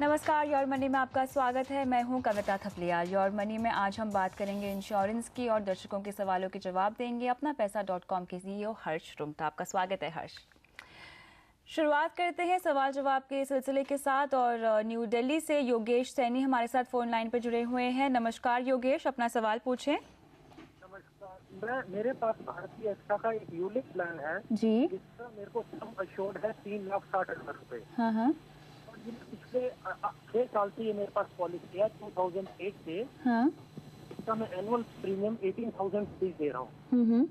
नमस्कार, your money में आपका स्वागत है। मैं हूं कविता थपलिया। योर मनी में आज हम बात करेंगे इंश्योरेंस की और दर्शकों के सवालों के जवाब देंगे अपना पैसा.com के CEO हर्ष रुंगटा। आपका स्वागत है हर्ष। शुरुआत करते हैं सवाल जवाब के सिलसिले के साथ और न्यू दिल्ली से योगेश सैनी हमारे साथ फोन लाइन पर जुड़े हुए हैं। नमस्कार योगेश, अपना सवाल पूछें। नमस्कार, मेरे पास भारतीय एक्सा का एक यूलिप प्लान है जी, जिसका मेरे को सम अश्योर्ड है 3,60,000 रुपए। हाँ हाँ और ये पिछले 6 साल से ये मेरे पास पॉलिसी है 2008 से। हाँ। इसका मैं एनुअल प्रीमियम 18,000 रुपीज दे रहा हूँ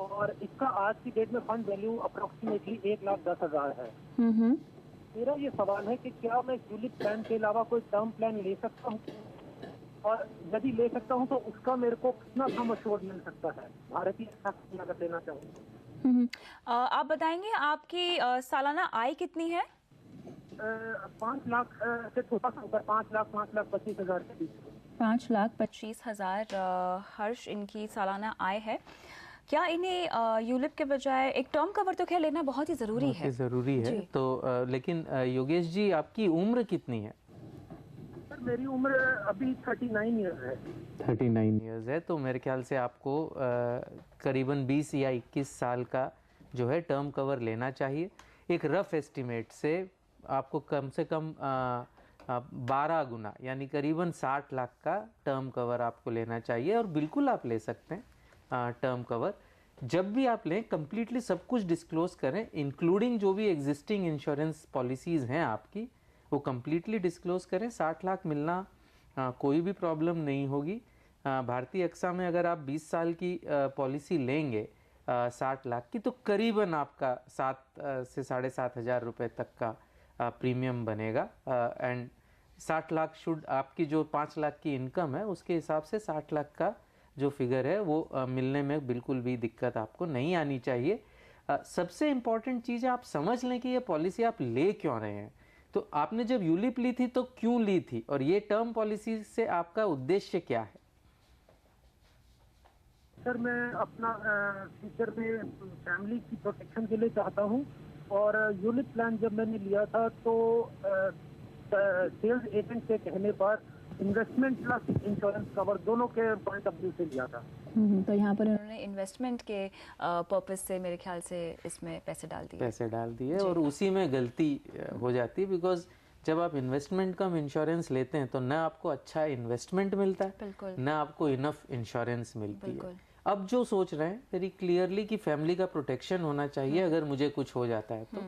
और इसका आज की डेट में फंड वैल्यू अप्रोक्सीमेटली 1,10,000 है। मेरा ये सवाल है कि क्या मैं यूलिप प्लान के अलावा कोई टर्म प्लान ले सकता हूँ, और यदि ले सकता हूँ तो उसका मेरे को कितना सम अश्योर्ड मिल सकता है भारतीय एक्सा अगर लेना चाहूँ। आप बताएंगे आपकी सालाना आय कितनी है? 5 लाख से थोड़ा सा ऊपर, 5,25,000 के बीच। 5,25,000 हर्ष इनकी सालाना आय है। क्या इन्हें यूलिप के बजाय एक टर्म कवर तो खैर लेना बहुत ही ज़रूरी है? ज़रूरी है तो लेकिन योगेश जी आपकी उम्र कितनी है? सर मेरी उम्र अभी 39 ईयर्स है। 39 ईयर्स है तो मेरे ख्याल से आपको करीबन 20 या 21 साल का जो है टर्म कवर लेना चाहिए। एक रफ एस्टिमेट से आपको कम से कम 12 गुना यानी करीबन 60 लाख का टर्म कवर आपको लेना चाहिए। और बिल्कुल आप ले सकते हैं टर्म कवर। जब भी आप लें कंप्लीटली सब कुछ डिस्क्लोज करें, इंक्लूडिंग जो भी एग्जिस्टिंग इंश्योरेंस पॉलिसीज़ हैं आपकी, वो कंप्लीटली डिस्क्लोज करें। 60 लाख मिलना कोई भी प्रॉब्लम नहीं होगी। भारतीय एक्सा में अगर आप 20 साल की पॉलिसी लेंगे 60 लाख की, तो करीबन आपका 7 से 7,500 रुपये तक का प्रीमियम बनेगा। एंड 60 लाख शुड आपकी जो 5 लाख की इनकम है उसके हिसाब से 60 लाख का जो फिगर है वो मिलने में बिल्कुल भी दिक्कत आपको नहीं आनी चाहिए। सबसे इम्पॉर्टेंट चीज़ है आप समझ लें कि ये पॉलिसी आप ले क्यों रहे हैं। तो आपने जब यूलिप ली थी तो क्यों ली थी, और ये टर्म पॉलिसी से आपका उद्देश्य क्या है? सर मैं अपना फ्यूचर में फैमिली की प्रोटेक्शन के लिए चाहता हूँ, और यूलिप प्लान जब मैंने लिया था तो सेल्स एजेंट के कहने पर इन्वेस्टमेंट प्लस इंश्योरेंस कवर दोनों के पॉइंट ऑफ व्यू से लिया था। तो यहाँ पर उन्होंने इन्वेस्टमेंट के पर्पस से मेरे ख्याल से इसमें पैसे डाल दिए और उसी में गलती हो जाती है। बिकॉज जब आप इन्वेस्टमेंट कम इंश्योरेंस लेते हैं तो न आपको अच्छा इन्वेस्टमेंट मिलता है, न आपको इनफ इंश्योरेंस मिलती है। अब जो सोच रहे हैं वेरी क्लियरली कि फैमिली का प्रोटेक्शन होना चाहिए अगर मुझे कुछ हो जाता है तो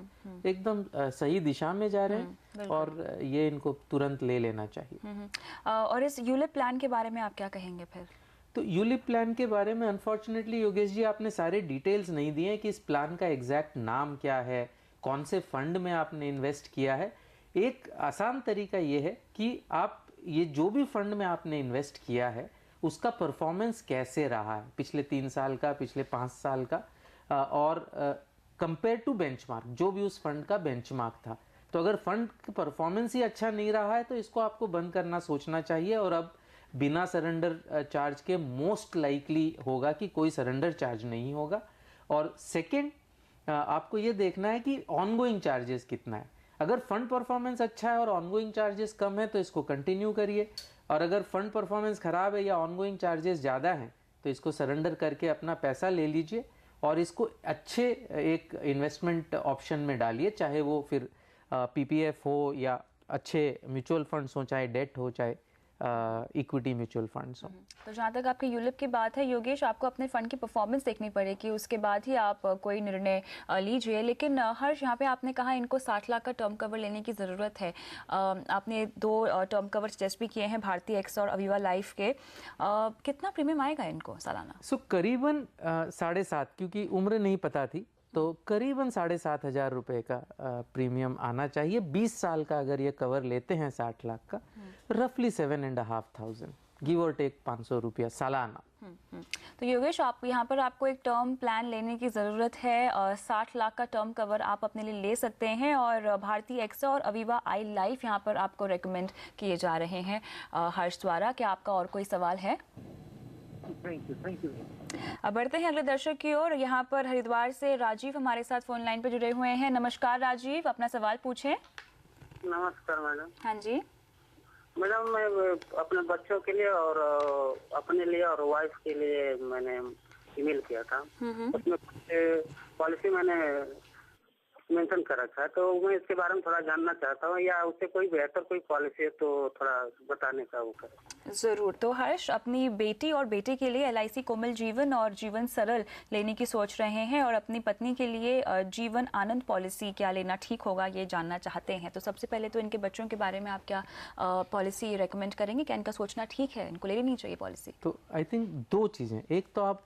एकदम सही दिशा में जा रहे हैं और ये इनको तुरंत ले लेना चाहिए। और इस यूलिप प्लान के बारे में आप क्या कहेंगे फिर? तो यूलिप प्लान के बारे में अनफॉर्चुनेटली योगेश जी आपने सारे डिटेल्स नहीं दिए कि इस प्लान का एग्जैक्ट नाम क्या है, कौन से फंड में आपने इन्वेस्ट किया है। एक आसान तरीका ये है कि आप ये जो भी फंड में आपने इन्वेस्ट किया है उसका परफॉर्मेंस कैसे रहा है पिछले 3 साल का, पिछले 5 साल का, और कंपेयर टू बेंचमार्क जो भी उस फंड का बेंचमार्क था। तो अगर फंड का परफॉर्मेंस ही अच्छा नहीं रहा है तो इसको आपको बंद करना सोचना चाहिए। और अब बिना सरेंडर चार्ज के मोस्ट लाइकली होगा कि कोई सरेंडर चार्ज नहीं होगा। और सेकेंड आपको ये देखना है कि ऑनगोइंग चार्जेस कितना है। अगर फंड परफॉर्मेंस अच्छा है और ऑनगोइंग चार्जेस कम है तो इसको कंटिन्यू करिए, और अगर फंड परफॉर्मेंस खराब है या ऑनगोइंग चार्जेस ज़्यादा हैं तो इसको सरेंडर करके अपना पैसा ले लीजिए और इसको अच्छे एक इन्वेस्टमेंट ऑप्शन में डालिए, चाहे वो फिर पीपीएफ हो या अच्छे म्यूचुअल फंड्स हो, चाहे डेट हो, चाहे इक्विटी म्यूचुअल फंड्स हो। तो जहाँ तक आपके यूलिप की बात है योगेश, आपको अपने फंड की परफॉर्मेंस देखनी पड़ेगी, उसके बाद ही आप कोई निर्णय लीजिए। लेकिन हर्ष, यहाँ पे आपने कहा इनको 60 लाख का टर्म कवर लेने की ज़रूरत है। आपने 2 टर्म कवर सजेस्ट भी किए हैं, भारतीय एक्सा और अविवा लाइफ के। कितना प्रीमियम आएगा इनको सालाना? करीबन 7.5, क्योंकि उम्र नहीं पता थी तो करीबन 7,500 रुपये का प्रीमियम आना चाहिए। 20 साल का अगर ये कवर लेते हैं 60 लाख का, रफली 7,500 गिव और टेक 500 रुपया सालाना। तो योगेश, आप यहाँ पर आपको एक टर्म प्लान लेने की ज़रूरत है। 60 लाख का टर्म कवर आप अपने लिए ले सकते हैं और भारतीय एक्सा और अविवा आई लाइफ यहाँ पर आपको रेकमेंड किए जा रहे हैं हर्ष द्वारा। क्या आपका और कोई सवाल है? Thank you. अब बढ़ते हैं अगले दर्शक की ओर। यहाँ पर हरिद्वार से राजीव हमारे साथ फोन लाइन पर जुड़े हुए हैं। नमस्कार राजीव, अपना सवाल पूछें। नमस्कार मैडम। हाँ जी। मैडम मैं अपने बच्चों के लिए और अपने लिए और वाइफ के लिए मैंने ईमेल किया था। उसमें पॉलिसी मैंने मेंशन कर रखा है, तो मैं इसके बारे में थोड़ा जानना चाहता हूँ, या उससे कोई बेहतर कोई पॉलिसी है तो थोड़ा बताने का वो करें। ज़रूर। तो हर्ष अपनी बेटी और बेटे के लिए LIC कोमल जीवन और जीवन सरल लेने की सोच रहे हैं और अपनी पत्नी के लिए जीवन आनंद पॉलिसी क्या लेना ठीक होगा ये जानना चाहते हैं। तो सबसे पहले तो इनके बच्चों के बारे में आप क्या पॉलिसी रेकमेंड करेंगे? क्या इनका सोचना ठीक है, इनको लेनी चाहिए पॉलिसी? तो आई थिंक दो चीज़ें, एक तो आप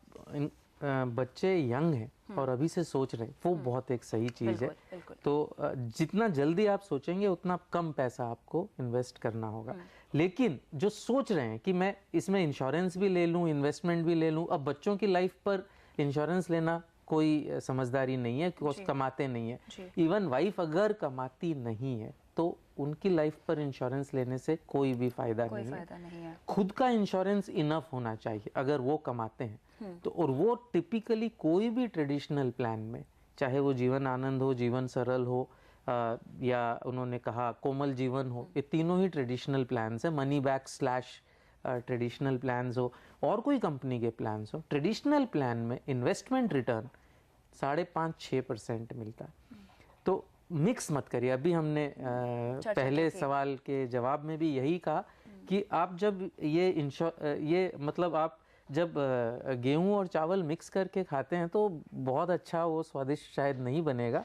बच्चे यंग हैं और अभी से सोच रहे हैं, वो बहुत एक सही चीज़ है। बिल्कुल। तो जितना जल्दी आप सोचेंगे उतना कम पैसा आपको इन्वेस्ट करना होगा। लेकिन जो सोच रहे हैं कि मैं इसमें इंश्योरेंस भी ले लूं, इन्वेस्टमेंट भी ले लूं, अब बच्चों की लाइफ पर इंश्योरेंस लेना कोई समझदारी नहीं है, क्योंकि कमाते नहीं है। इवन वाइफ अगर कमाती नहीं है तो उनकी लाइफ पर इंश्योरेंस लेने से कोई भी फायदा नहीं है। खुद का इंश्योरेंस इनफ होना चाहिए अगर वो कमाते हैं तो। और वो टिपिकली कोई भी ट्रेडिशनल प्लान में, चाहे वो जीवन आनंद हो, जीवन सरल हो, या उन्होंने कहा कोमल जीवन हो, ये तीनों ही ट्रेडिशनल प्लान्स है। Money back slash traditional plans हो और कोई कंपनी के प्लान्स हो, ट्रेडिशनल प्लान में इन्वेस्टमेंट रिटर्न 5.5-6% मिलता है। तो मिक्स मत करिए। अभी हमने पहले सवाल के जवाब में भी यही कहा कि आप जब ये मतलब आप जब गेहूं और चावल मिक्स करके खाते हैं तो बहुत अच्छा वो स्वादिष्ट शायद नहीं बनेगा,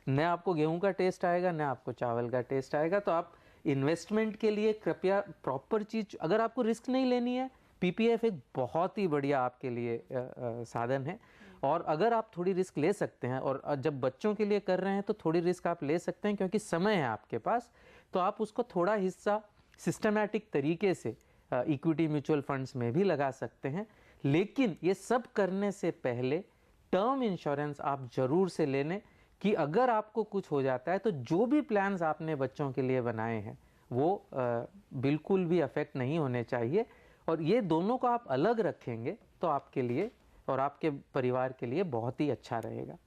न आपको गेहूं का टेस्ट आएगा न आपको चावल का टेस्ट आएगा। तो आप इन्वेस्टमेंट के लिए कृपया प्रॉपर चीज, अगर आपको रिस्क नहीं लेनी है, PPF एक बहुत ही बढ़िया आपके लिए साधन है। और अगर आप थोड़ी रिस्क ले सकते हैं, और जब बच्चों के लिए कर रहे हैं तो थोड़ी रिस्क आप ले सकते हैं क्योंकि समय है आपके पास, तो आप उसको थोड़ा हिस्सा सिस्टमैटिक तरीके से इक्विटी म्यूचुअल फंड्स में भी लगा सकते हैं। लेकिन ये सब करने से पहले टर्म इंश्योरेंस आप जरूर से ले लें कि अगर आपको कुछ हो जाता है तो जो भी प्लान्स आपने बच्चों के लिए बनाए हैं वो बिल्कुल भी अफेक्ट नहीं होने चाहिए। और ये दोनों को आप अलग रखेंगे तो आपके लिए और आपके परिवार के लिए बहुत ही अच्छा रहेगा।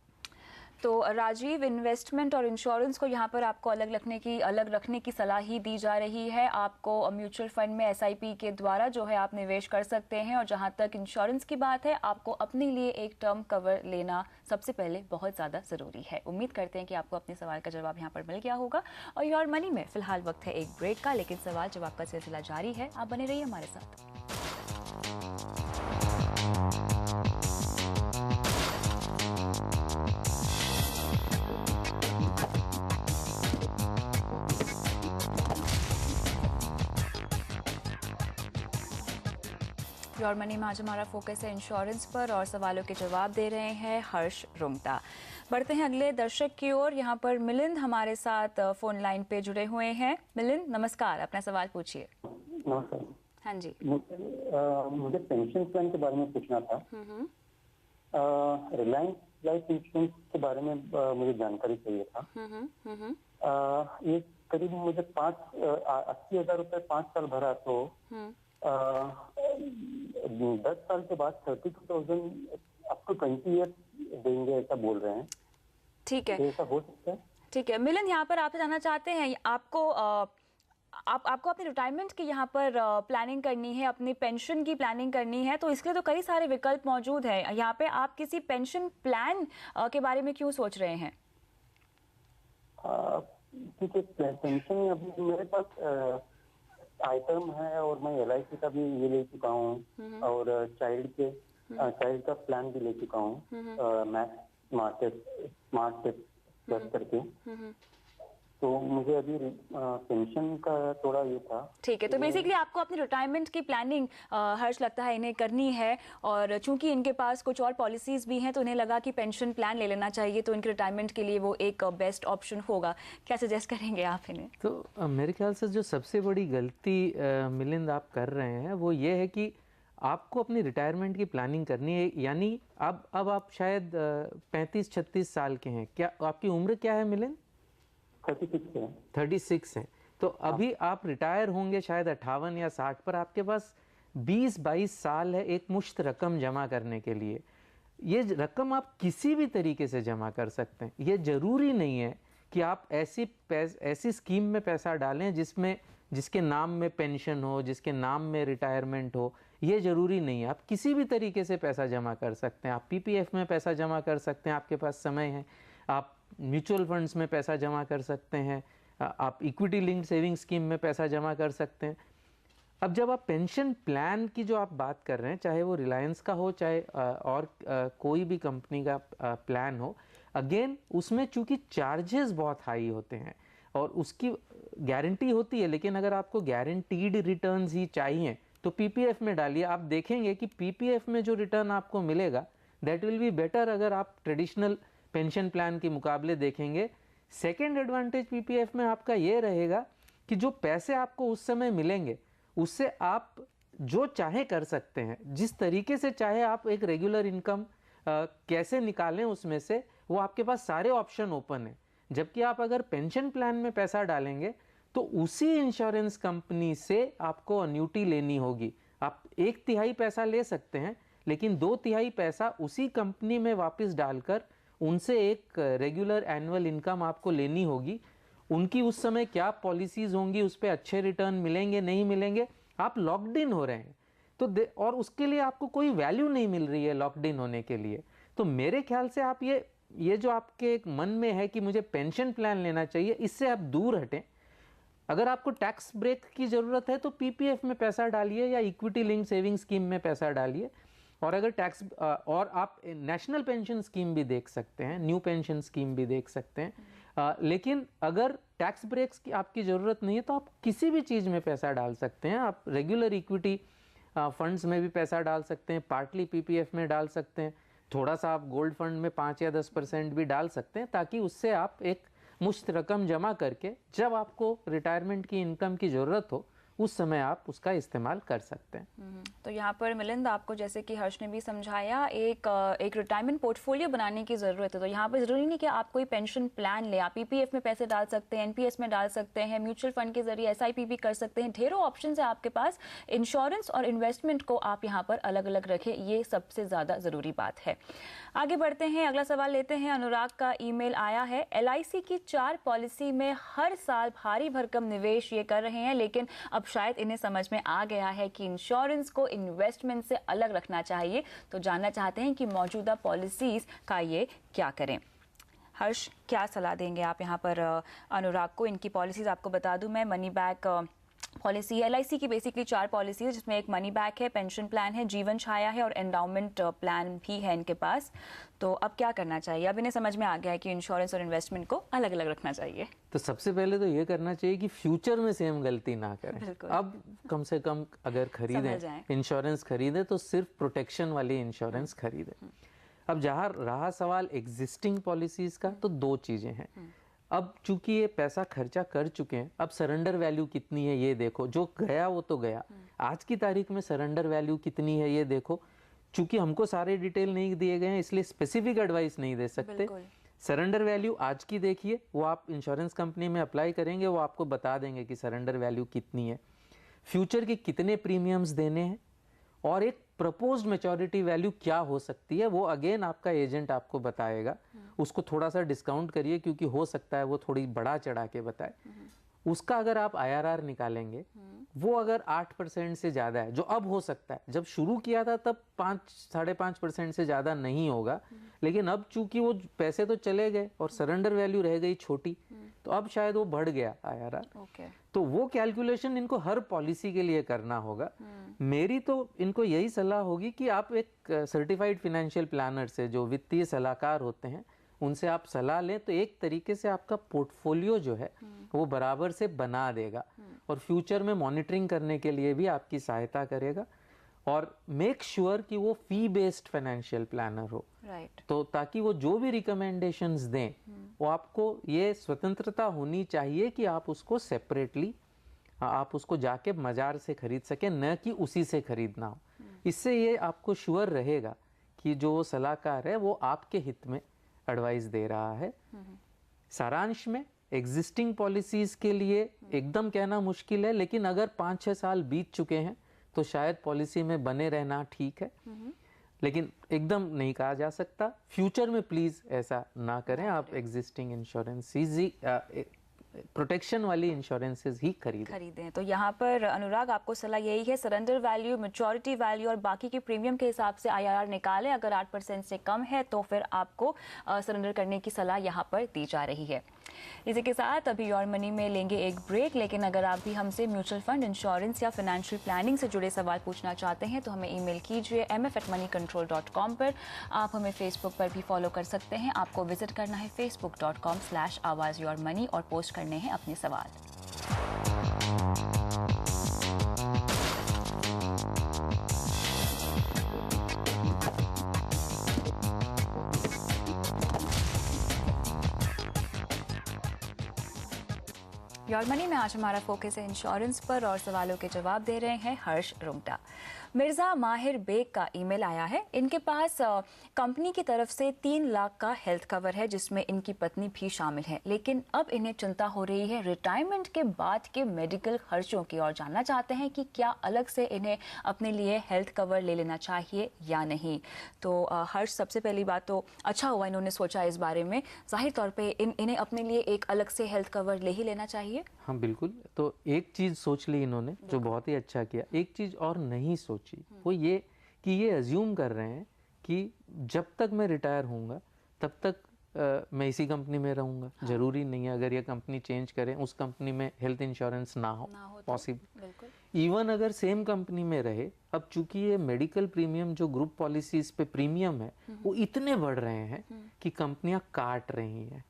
तो राजीव, इन्वेस्टमेंट और इंश्योरेंस को यहाँ पर आपको अलग रखने की सलाह ही दी जा रही है। आपको म्यूचुअल फंड में SIP के द्वारा जो है आप निवेश कर सकते हैं। और जहाँ तक इंश्योरेंस की बात है, आपको अपने लिए एक टर्म कवर लेना सबसे पहले बहुत ज़्यादा ज़रूरी है। उम्मीद करते हैं कि आपको अपने सवाल का जवाब यहाँ पर मिल गया होगा। और योर मनी में फ़िलहाल वक्त है एक ब्रेक का, लेकिन सवाल जवाब का सिलसिला जारी है। आप बने रहिए हमारे साथ। योर मनी में आज हमारा फोकस है इंश्योरेंस पर और सवालों के जवाब दे रहे हैं हर्ष रुंगटा। बढ़ते हैं अगले दर्शक की ओर। यहाँ पर मिलिंद हमारे साथ फोन लाइन पे जुड़े हुए हैं। मिलिंद नमस्कार, अपना सवाल पूछिए। नमस्कार। हाँ जी। मुझे पेंशन प्लान के बारे में पूछना था। रिलायंस लाइफ इंश्योरेंस के बारे में मुझे जानकारी चाहिए था। ये करीब मुझे 80,000 रुपए 5 साल भरा तो 10 साल के बाद 32,000 अप टू 20 ईयर देंगे, ऐसा बोल रहे हैं। ठीक है, ऐसा हो सकता है? ठीक है मिलिंद, यहाँ पर आप जानना चाहते हैं आपको अपनी रिटायरमेंट की यहाँ पर प्लानिंग करनी है, अपनी पेंशन की प्लानिंग करनी है, तो इसके लिए तो कई सारे विकल्प मौजूद हैं। यहाँ पे आप किसी पेंशन प्लान के बारे में क्यों सोच रहे हैं? ठीक है, पेंशन अभी मेरे पास आइटम है और मैं LIC का भी ये ले चुका हूँ और चाइल्ड का प्लान भी ले चुका हूँ, स्मार्ट प्लस करके। तो मुझे अभी पेंशन का थोड़ा ये था। ठीक है, तो बेसिकली आपको अपनी रिटायरमेंट की प्लानिंग हर्ष लगता है इन्हें करनी है, और चूंकि इनके पास कुछ और पॉलिसीज भी हैं तो इन्हें लगा कि पेंशन प्लान ले लेना चाहिए, तो इनकी रिटायरमेंट के लिए वो एक बेस्ट ऑप्शन होगा। क्या सजेस्ट करेंगे आप इन्हें? तो मेरे ख्याल से जो सबसे बड़ी गलती मिलिंद आप कर रहे हैं वो ये है कि आपको अपनी रिटायरमेंट की प्लानिंग करनी है। यानी अब आप शायद 35-36 साल के हैं। क्या आपकी उम्र क्या है मिलिंद? 36 है। तो अभी आप रिटायर होंगे शायद 58 या 60 पर। आपके पास 20-22 साल है एक मुश्त रकम जमा करने के लिए। ये रकम आप किसी भी तरीके से जमा कर सकते हैं। ये जरूरी नहीं है कि आप ऐसी स्कीम में पैसा डालें जिसके नाम में पेंशन हो, जिसके नाम में रिटायरमेंट हो। ये जरूरी नहीं है, आप किसी भी तरीके से पैसा जमा कर सकते हैं। आप पीपीएफ में पैसा जमा कर सकते हैं, आपके पास समय है। आप म्यूचुअल फंड्स में पैसा जमा कर सकते हैं, आप इक्विटी लिंक्ड सेविंग स्कीम में पैसा जमा कर सकते हैं। अब जब आप पेंशन प्लान की जो आप बात कर रहे हैं, चाहे वो रिलायंस का हो, चाहे और कोई भी कंपनी का प्लान हो, अगेन उसमें चूंकि चार्जेस बहुत हाई होते हैं और उसकी गारंटी होती है, लेकिन अगर आपको गारंटीड रिटर्न्स ही चाहिए तो पीपीएफ में डालिए। आप देखेंगे कि पीपीएफ में जो रिटर्न आपको मिलेगा दैट विल बी बेटर अगर आप ट्रेडिशनल पेंशन प्लान के मुकाबले देखेंगे। सेकेंड एडवांटेज पीपीएफ में आपका ये रहेगा कि जो पैसे आपको उस समय मिलेंगे उससे आप जो चाहे कर सकते हैं, जिस तरीके से चाहे आप एक रेगुलर इनकम कैसे निकालें उसमें से, वो आपके पास सारे ऑप्शन ओपन है। जबकि आप अगर पेंशन प्लान में पैसा डालेंगे तो उसी इंश्योरेंस कंपनी से आपको अन्यूटी लेनी होगी। आप 1/3 पैसा ले सकते हैं, लेकिन 2/3 पैसा उसी कंपनी में वापस डालकर उनसे एक रेगुलर एनुअल इनकम आपको लेनी होगी। उनकी उस समय क्या पॉलिसीज होंगी, उस पर अच्छे रिटर्न मिलेंगे नहीं मिलेंगे, आप लॉक्ड इन हो रहे हैं तो और उसके लिए आपको कोई वैल्यू नहीं मिल रही है लॉक्ड इन होने के लिए। तो मेरे ख्याल से आप ये जो आपके एक मन में है कि मुझे पेंशन प्लान लेना चाहिए, इससे आप दूर हटें। अगर आपको टैक्स ब्रेक की जरूरत है तो पीपीएफ में पैसा डालिए या इक्विटी लिंक सेविंग स्कीम में पैसा डालिए। और अगर और आप नेशनल पेंशन स्कीम भी देख सकते हैं, न्यू पेंशन स्कीम भी देख सकते हैं। लेकिन अगर टैक्स ब्रेक्स की आपकी ज़रूरत नहीं है तो आप किसी भी चीज़ में पैसा डाल सकते हैं। आप रेगुलर इक्विटी फंड्स में भी पैसा डाल सकते हैं, पार्टली पीपीएफ में डाल सकते हैं, थोड़ा सा आप गोल्ड फंड में 5 या 10% भी डाल सकते हैं, ताकि उससे आप एक मुश्त रकम जमा करके जब आपको रिटायरमेंट की इनकम की ज़रूरत हो उस समय आप उसका इस्तेमाल कर सकते हैं। तो यहाँ पर मिलिंद, आपको जैसे कि हर्ष ने भी समझाया, एक रिटायरमेंट पोर्टफोलियो बनाने की ज़रूरत है। तो यहाँ पर ज़रूरी नहीं कि आप कोई पेंशन प्लान ले, आप पीपीएफ में पैसे डाल सकते हैं, एनपीएस में डाल सकते हैं, म्यूचुअल फंड के जरिए एसआईपी भी कर सकते हैं। ढेरों ऑप्शन है आपके पास। इंश्योरेंस और इन्वेस्टमेंट को आप यहाँ पर अलग अलग रखें, ये सबसे ज़्यादा ज़रूरी बात है। आगे बढ़ते हैं, अगला सवाल लेते हैं। अनुराग का ईमेल आया है, एलआईसी की 4 पॉलिसी में हर साल भारी भरकम निवेश ये कर रहे हैं, लेकिन अब शायद इन्हें समझ में आ गया है कि इंश्योरेंस को इन्वेस्टमेंट से अलग रखना चाहिए। तो जानना चाहते हैं कि मौजूदा पॉलिसीज का ये क्या करें। हर्ष, क्या सलाह देंगे आप यहाँ पर अनुराग को? इनकी पॉलिसीज आपको बता दूं मैं, मनी बैक पॉलिसी, एलआईसी की बेसिकली 4 पॉलिसीज, जिसमें एक मनी बैक है, पेंशन प्लान है, जीवन छाया है और एंडाउमेंट प्लान भी है इनके पास। तो अब क्या करना चाहिए? अब इन्हें समझ में आ गया है कि इंश्योरेंस और इन्वेस्टमेंट को अलग अलग रखना चाहिए। तो सबसे पहले तो ये करना चाहिए कि फ्यूचर में सेम गलती ना करें। अब कम से कम अगर खरीदें इंश्योरेंस खरीदें तो सिर्फ प्रोटेक्शन वाली इंश्योरेंस खरीदें। अब जहाँ रहा सवाल एग्जिस्टिंग पॉलिसीज का, तो 2 चीजें हैं। अब चूंकि ये पैसा खर्चा कर चुके हैं, अब सरेंडर वैल्यू कितनी है ये देखो। जो गया वो तो गया, आज की तारीख में सरेंडर वैल्यू कितनी है ये देखो। चूंकि हमको सारे डिटेल नहीं दिए गए हैं इसलिए स्पेसिफिक एडवाइस नहीं दे सकते। सरेंडर वैल्यू आज की देखिए, वो आप इंश्योरेंस कंपनी में अप्लाई करेंगे, वो आपको बता देंगे कि सरेंडर वैल्यू कितनी है, फ्यूचर के कितने प्रीमियम्स देने हैं और एक प्रपोज्ड मैच्योरिटी वैल्यू क्या हो सकती है, वो अगेन आपका एजेंट आपको बताएगा। उसको थोड़ा सा डिस्काउंट करिए क्योंकि हो सकता है वो थोड़ी बढ़ा चढ़ा के बताए। उसका अगर आप IRR निकालेंगे, वो अगर 8% से ज़्यादा है, जो अब हो सकता है, जब शुरू किया था तब 5-5.5% से ज़्यादा नहीं होगा, लेकिन अब चूंकि वो पैसे तो चले गए और सरेंडर वैल्यू रह गई छोटी, तो अब शायद वो बढ़ गया IRR। तो वो कैलकुलेशन इनको हर पॉलिसी के लिए करना होगा। मेरी तो इनको यही सलाह होगी कि आप एक सर्टिफाइड फाइनेंशियल प्लानर से, जो वित्तीय सलाहकार होते हैं, उनसे आप सलाह लें, तो एक तरीके से आपका पोर्टफोलियो जो है वो बराबर से बना देगा और फ्यूचर में मॉनिटरिंग करने के लिए भी आपकी सहायता करेगा। और मेक श्योर कि वो फी बेस्ड फाइनेंशियल प्लानर हो, तो ताकि वो जो भी रिकमेंडेशंस दें वो आपको ये स्वतंत्रता होनी चाहिए कि आप उसको सेपरेटली आप उसको जाके बाजार से खरीद सकें, न कि उसी से खरीदना हो। इससे ये आपको श्योर रहेगा कि जो सलाहकार है वो आपके हित में एडवाइस दे रहा है। सारांश में एग्जिस्टिंग पॉलिसीज के लिए एकदम कहना मुश्किल है, लेकिन अगर 5-6 साल बीत चुके हैं तो शायद पॉलिसी में बने रहना ठीक है। लेकिन एकदम नहीं कहा जा सकता। फ्यूचर में प्लीज़ ऐसा ना करें, आप एग्जिस्टिंग इंश्योरेंस ही प्रोटेक्शन वाली इंश्योरेंसेज ही खरीदें। तो यहाँ पर अनुराग आपको सलाह यही है, सरेंडर वैल्यू, मैच्योरिटी वैल्यू और बाकी के प्रीमियम के हिसाब से IRR निकालें। अगर 8% से कम है तो फिर आपको सरेंडर करने की सलाह यहाँ पर दी जा रही है। इसी के साथ अभी योर मनी में लेंगे एक ब्रेक, लेकिन अगर आप भी हमसे म्यूचुअल फंड, इंश्योरेंस या फाइनेंशियल प्लानिंग से जुड़े सवाल पूछना चाहते हैं तो हमें ईमेल कीजिए mf@moneycontrol.com पर। आप हमें फेसबुक पर भी फॉलो कर सकते हैं। आपको विजिट करना है facebook.com/आवाज़-योर-मनी और पोस्ट करने हैं अपने सवाल। योर मनी में आज हमारा फोकस है इंश्योरेंस पर और सवालों के जवाब दे रहे हैं हर्ष रुंगटा। मिर्जा माहिर बेग का ईमेल आया है। इनके पास कंपनी की तरफ से 3 लाख का हेल्थ कवर है जिसमें इनकी पत्नी भी शामिल है, लेकिन अब इन्हें चिंता हो रही है रिटायरमेंट के बाद के मेडिकल खर्चों की और जानना चाहते हैं कि क्या अलग से इन्हें अपने लिए हेल्थ कवर ले लेना चाहिए या नहीं। तो हर्ष, सबसे पहली बात तो अच्छा हुआ इन्होंने सोचा इस बारे में। जाहिर तौर पे इन्हें अपने लिए एक अलग से हेल्थ कवर ले ही लेना चाहिए। हाँ बिल्कुल, तो एक चीज़ सोच ली इन्होंने जो बहुत ही अच्छा किया। एक चीज़ और नहीं सोची, वो ये कि ये अज्यूम कर रहे हैं कि जब तक मैं रिटायर होऊंगा तब तक मैं इसी कंपनी में रहूंगा। हाँ। जरूरी नहीं है, अगर ये कंपनी चेंज करें उस कंपनी में हेल्थ इंश्योरेंस ना हो पॉसिबल। इवन अगर सेम कंपनी में रहे, अब चूंकि ये मेडिकल प्रीमियम जो ग्रुप पॉलिसीज पे प्रीमियम है वो इतने बढ़ रहे हैं कि कंपनियां काट रही हैं,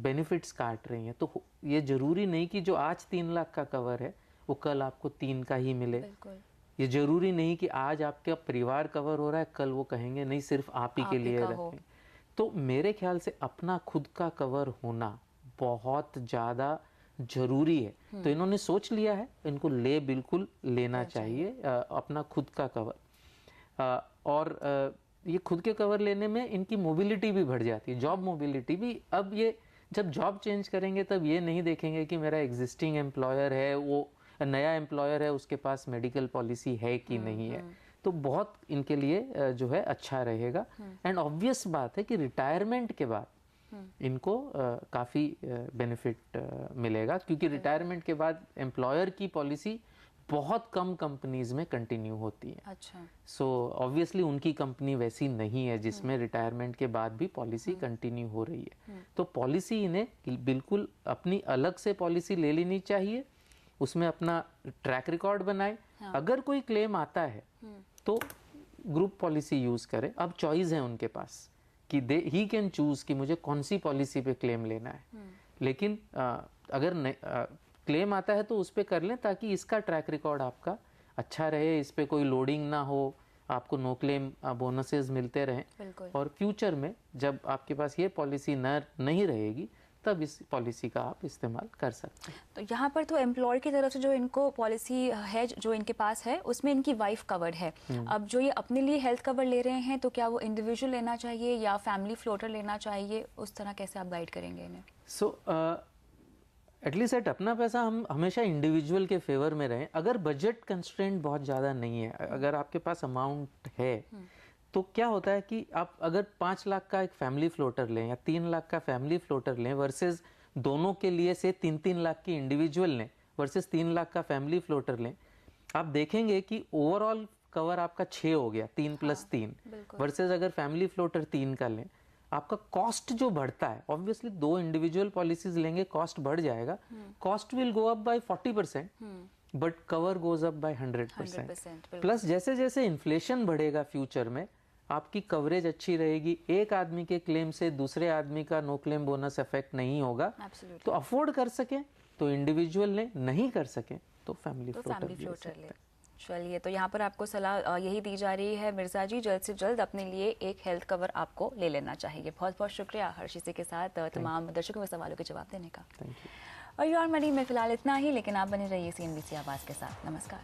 बेनिफिट्स काट रही हैं। तो ये जरूरी नहीं कि जो आज 3 लाख का कवर है वो कल आपको 3 का ही मिले। ये जरूरी नहीं कि आज आपका परिवार कवर हो रहा है कल वो कहेंगे नहीं सिर्फ आप ही के लिए रखें। तो मेरे ख्याल से अपना खुद का कवर होना बहुत ज़्यादा जरूरी है। तो इन्होंने सोच लिया है, इनको बिल्कुल लेना चाहिए अपना खुद का कवर। और ये खुद के कवर लेने में इनकी मोबिलिटी भी बढ़ जाती है, जॉब मोबिलिटी भी। अब ये जब जॉब चेंज करेंगे तब ये नहीं देखेंगे कि मेरा एग्जिस्टिंग एम्प्लॉयर है, वो नया एम्प्लॉयर है, उसके पास मेडिकल पॉलिसी है कि नहीं है। तो बहुत इनके लिए जो है अच्छा रहेगा। एंड ऑब्वियस बात है कि रिटायरमेंट के बाद इनको काफ़ी बेनिफिट मिलेगा, क्योंकि रिटायरमेंट के बाद एम्प्लॉयर की पॉलिसी बहुत कम कंपनीज में कंटिन्यू होती है। अच्छा। सो ऑब्वियसली उनकी कंपनी वैसी नहीं है जिसमें रिटायरमेंट के बाद भी पॉलिसी कंटिन्यू हो रही है। तो पॉलिसी इन्हें बिल्कुल अपनी अलग से पॉलिसी ले लेनी चाहिए, उसमें अपना ट्रैक रिकॉर्ड बनाए। हाँ। अगर कोई क्लेम आता है तो ग्रुप पॉलिसी यूज करें। अब चॉइस है उनके पास कि ही कैन चूज कि मुझे कौन सी पॉलिसी पे क्लेम लेना है। लेकिन अगर क्लेम आता है तो उस पे कर लें ताकि इसका ट्रैक रिकॉर्ड आपका अच्छा रहे, इस पे कोई लोडिंग ना हो, आपको नो क्लेम बोनसेस मिलते रहें। और फ्यूचर में जब आपके पास ये पॉलिसी नहीं रहेगी तब इस पॉलिसी का आप इस्तेमाल कर सकते हैं। तो यहाँ पर तो एम्प्लॉयर की तरफ से जो इनको पॉलिसी है जो इनके पास है उसमें इनकी वाइफ कवर्ड है। अब जो ये अपने लिए हेल्थ कवर ले रहे हैं तो क्या वो इंडिविजुअल लेना चाहिए या फैमिली फ्लोटर लेना चाहिए, उस तरह कैसे आप गाइड करेंगे इन्हें? सो एटलीस्ट एट अपना पैसा हम हमेशा इंडिविजुअल के फेवर में रहें। अगर बजट कंस्ट्रेंट बहुत ज़्यादा नहीं है, अगर आपके पास अमाउंट है तो क्या होता है कि आप अगर 5 लाख का एक फैमिली फ्लोटर लें या 3 लाख का फैमिली फ्लोटर लें वर्सेस दोनों के लिए से 3-3 लाख की इंडिविजुअल लें वर्सेस 3 लाख का फैमिली फ्लोटर लें, आप देखेंगे कि ओवरऑल कवर आपका 6 हो गया, 3 + 3 वर्सेस अगर फैमिली फ्लोटर 3 का लें, आपका कॉस्ट जो बढ़ता है, ऑब्वियसली 2 इंडिविजुअल पॉलिसीज लेंगे कॉस्ट बढ़ जाएगा, cost will go up by 40% but cover goes up by 100%। Plus जैसे जैसे इन्फ्लेशन बढ़ेगा फ्यूचर में आपकी कवरेज अच्छी रहेगी। एक आदमी के क्लेम से दूसरे आदमी का नो क्लेम बोनस इफेक्ट नहीं होगा। तो अफोर्ड कर सकें तो इंडिविजुअल लें, नहीं कर सकें तो फैमिली फ्लोटर लें। चलिए, तो यहाँ पर आपको सलाह यही दी जा रही है मिर्जा जी, जल्द से जल्द अपने लिए एक हेल्थ कवर आपको ले लेना चाहिए। बहुत बहुत शुक्रिया हर्ष इसी के साथ तमाम दर्शकों के सवालों के जवाब देने का। और योर मनी में फिलहाल इतना ही, लेकिन आप बने रहिए CNBC आवाज़ के साथ। नमस्कार।